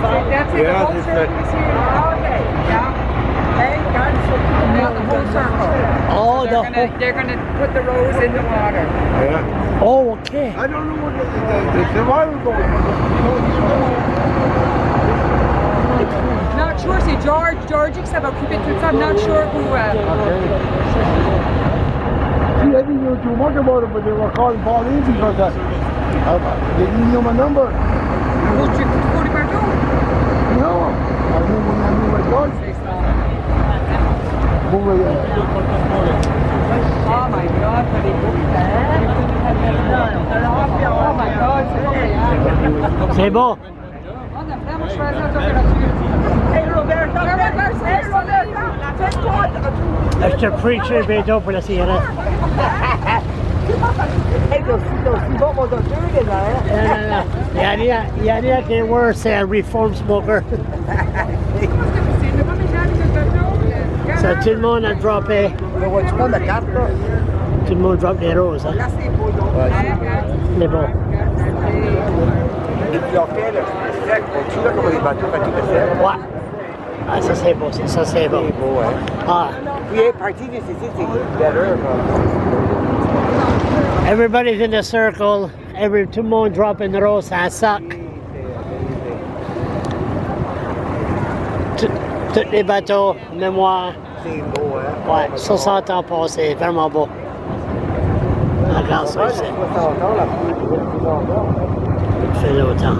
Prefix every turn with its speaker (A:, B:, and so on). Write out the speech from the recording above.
A: That's it, the
B: Yeah,
A: whole
B: it's
A: circle is here. Okay, yeah. Now the whole circle.
C: Oh,
A: So they're gonna put the rose in the water.
B: Yeah.
C: Oh, okay.
B: I don't know what the water going.
A: Not sure, c'est George ça va occuper tout ça. I'm not sure who.
B: See, I didn't know too much about it, but they were calling Pauline because they didn't know my number.
A: Who's 40 partout?
B: No, I knew when I knew my God.
A: Oh my God, but oh my God,
C: C'est bon.
A: On a vraiment choisi la température. Hey Roberta,
C: Je te preacher bientôt pour la cigarette.
D: Hey, c'est bon mon docteur, là.
C: Il y a rien qui est worse, c'est un reform smoker. Ça, tout le monde a droppé.
D: Mais ouais, tu prends la carte, là?
C: Tout le monde drop des roses. Hein? C'est bon.
D: Et puis on fait le sec, on tue là comme les bateaux quand il fait sec.
C: Ouais. Ah, ça c'est beau, ça c'est beau.
D: C'est beau, hein?
C: Ah.
D: Puis, partie de ceci, c'est better.
C: Everybody's in the circle. Tout le monde drop une rose, ça suck. Tous les bateaux, mémoire.
D: C'est beau, hein?
C: Ouais, 60 ans passés, vraiment beau. Regarde ça ici.
D: Ça fait longtemps, là.
C: Ça fait longtemps.